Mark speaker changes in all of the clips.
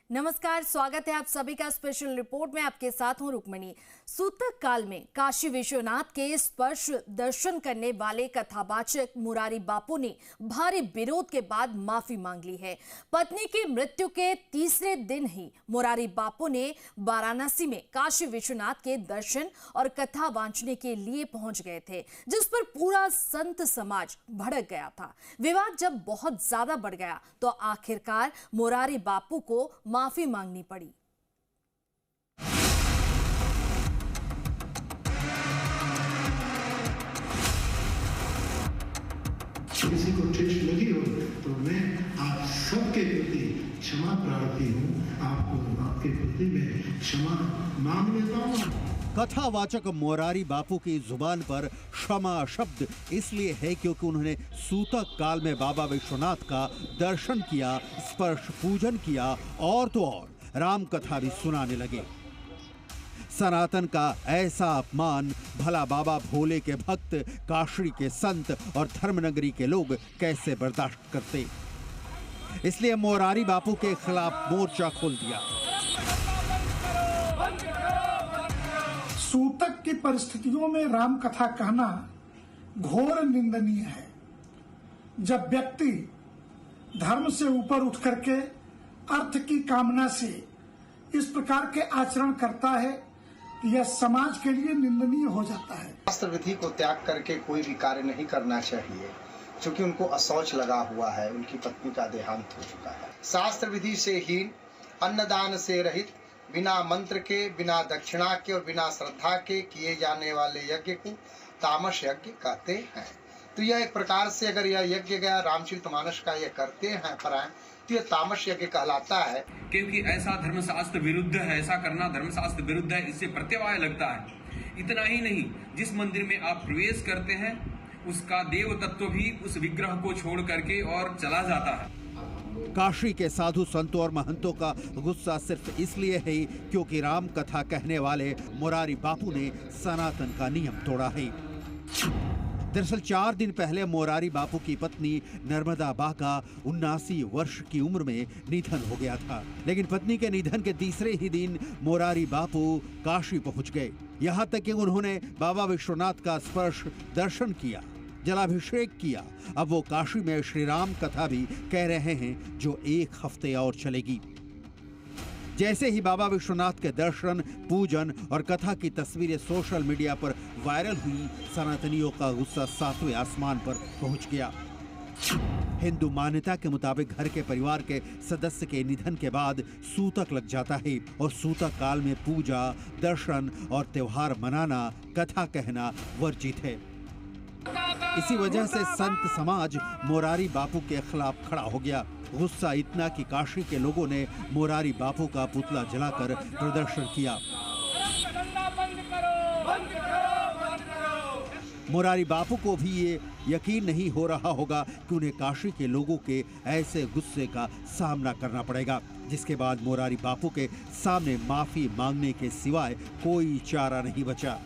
Speaker 1: नमस्कार, स्वागत है आप सभी का स्पेशल रिपोर्ट में। आपके साथ हूं रुक्मणी। सूतक काल में काशी विश्वनाथ के स्पर्श दर्शन करने वाले कथावाचक मुरारी बापू ने भारी विरोध के बाद माफी मांग ली है। पत्नी की मृत्यु के तीसरे दिन ही मुरारी बापू ने वाराणसी में काशी विश्वनाथ के दर्शन और कथा वांचने के लिए पहुंच गए थे, जिस पर पूरा संत समाज भड़क गया था। विवाद जब बहुत ज्यादा बढ़ गया तो आखिरकार मुरारी बापू को माफी मांगनी पड़ी।
Speaker 2: किसी को ठेस लगी हो तो मैं आप सबके प्रति क्षमा प्रार्थी हूँ। आपके प्रति मैं क्षमा मांग लेता हूँ।
Speaker 3: कथावाचक मुरारी बापू की जुबान पर क्षमा शब्द इसलिए है क्योंकि उन्होंने सूतक काल में बाबा विश्वनाथ का दर्शन किया, स्पर्श पूजन किया और तो और राम कथा भी सुनाने लगे। सनातन का ऐसा अपमान भला बाबा भोले के भक्त, काशी के संत और धर्मनगरी के लोग कैसे बर्दाश्त करते। इसलिए मुरारी बापू के खिलाफ मोर्चा खोल दिया।
Speaker 4: सूतक की परिस्थितियों में राम कथा कहना घोर निंदनीय है। जब व्यक्ति धर्म से ऊपर उठ करके अर्थ की कामना से इस प्रकार के आचरण करता है तो यह समाज के लिए निंदनीय हो जाता है।
Speaker 5: शास्त्र विधि को त्याग करके कोई भी कार्य नहीं करना चाहिए, क्योंकि उनको असौच लगा हुआ है। उनकी पत्नी का देहांत हो चुका है। शास्त्र विधि से हीन, अन्नदान से रहित, बिना मंत्र के, बिना दक्षिणा के और बिना श्रद्धा के किए जाने वाले यज्ञ को तामस यज्ञ कहते हैं। तो यह एक प्रकार से अगर यह यज्ञ गया रामचरितमानस का यह करते हैं परायण, तो यह तामस यज्ञ कहलाता है।
Speaker 6: क्योंकि ऐसा धर्मशास्त्र विरुद्ध है, ऐसा करना धर्मशास्त्र विरुद्ध है, इससे प्रत्यवाय लगता है। इतना ही नहीं, जिस मंदिर में आप प्रवेश करते हैं उसका देव तत्व भी उस विग्रह को छोड़ करके और चला जाता है।
Speaker 3: काशी के साधु संतों और महंतों का गुस्सा सिर्फ इसलिए है क्योंकि राम कथा कहने वाले मुरारी बापू ने सनातन का नियम तोड़ा है। दरअसल 4 दिन पहले मुरारी बापू की पत्नी नर्मदा बा का 79 वर्ष की उम्र में निधन हो गया था। लेकिन पत्नी के निधन के तीसरे ही दिन मुरारी बापू काशी पहुंच गए। यहाँ तक कि उन्होंने बाबा विश्वनाथ का स्पर्श दर्शन किया, जलाभिषेक किया। अब वो काशी में श्री राम कथा भी कह रहे हैं, जो 1 हफ्ते और चलेगी। जैसे ही बाबा विश्वनाथ के दर्शन, पूजन और कथा की तस्वीरें सोशल मीडिया पर वायरल हुई, सनातनियों का गुस्सा 7वें आसमान पर पहुंच गया। हिंदू मान्यता के मुताबिक घर के परिवार के सदस्य के निधन के बाद सूतक लग जाता है और सूतक काल में पूजा, दर्शन और त्योहार मनाना, कथा कहना वर्जित है। इसी वजह से संत समाज मुरारी बापू के खिलाफ खड़ा हो गया। गुस्सा इतना कि काशी के लोगों ने मुरारी बापू का पुतला जलाकर प्रदर्शन किया। मुरारी बापू को भी ये यकीन नहीं हो रहा होगा कि उन्हें काशी के लोगों के ऐसे गुस्से का सामना करना पड़ेगा, जिसके बाद मुरारी बापू के सामने माफी मांगने के सिवाय कोई चारा नहीं बचा।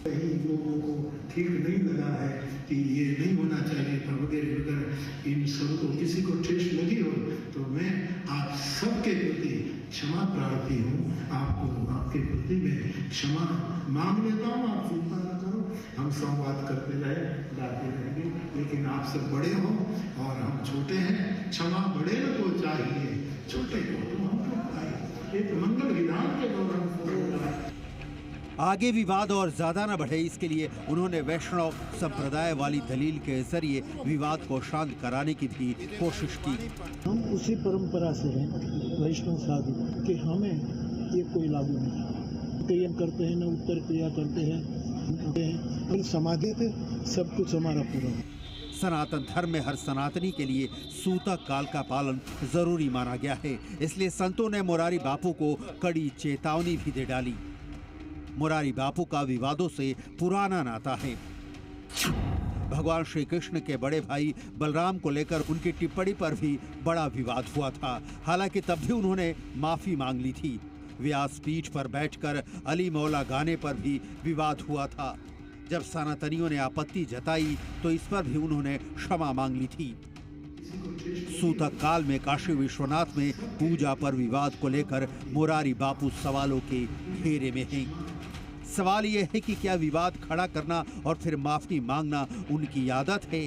Speaker 2: लोगों को ठीक नहीं लगा है कि ये नहीं होना चाहिए था वगैरह वगैरह। इन सबको किसी को ठेस लगी हो तो मैं आप सबके प्रति क्षमा प्रार्थी हूँ। आपके प्रति मैं क्षमा मांग लेता हूँ। आप चिंता न करो, हम संवाद करते जाते रहेंगे, लेकिन आप सब बड़े हो और हम छोटे हैं। क्षमा बड़े को चाहिए, छोटे को तो हमको चाहिए। एक मंगल विधान के दौरान
Speaker 3: आगे विवाद और ज्यादा न बढ़े, इसके लिए उन्होंने वैष्णव संप्रदाय वाली दलील के जरिए विवाद को शांत कराने की भी कोशिश की।
Speaker 7: हम उसी परंपरा से हैं, वैष्णव साधु, कि हमें ये कोई लागू नहीं। क्रिया करते हैं, न उत्तर क्रिया करते हैं, और समाधि पे सब कुछ हमारा पूरा है।
Speaker 3: सनातन धर्म में हर सनातनी के लिए सूतक काल का पालन जरूरी माना गया है। इसलिए संतों ने मुरारी बापू को कड़ी चेतावनी भी दे डाली। मुरारी बापू का विवादों से पुराना नाता है। भगवान श्री कृष्ण के बड़े भाई बलराम को लेकर उनकी टिप्पणी पर भी बड़ा विवाद हुआ था। हालांकि तब भी उन्होंने माफी मांग ली थी। व्यासपीठ पर बैठकर अली मौला गाने पर भी विवाद हुआ था। जब सनातनियों ने आपत्ति जताई तो इस पर भी उन्होंने क्षमा मांग ली थी। सूतक काल में काशी विश्वनाथ में पूजा पर विवाद को लेकर मुरारी बापू सवालों के घेरे में हैं। सवाल यह है कि क्या विवाद खड़ा करना और फिर माफी मांगना उनकी आदत है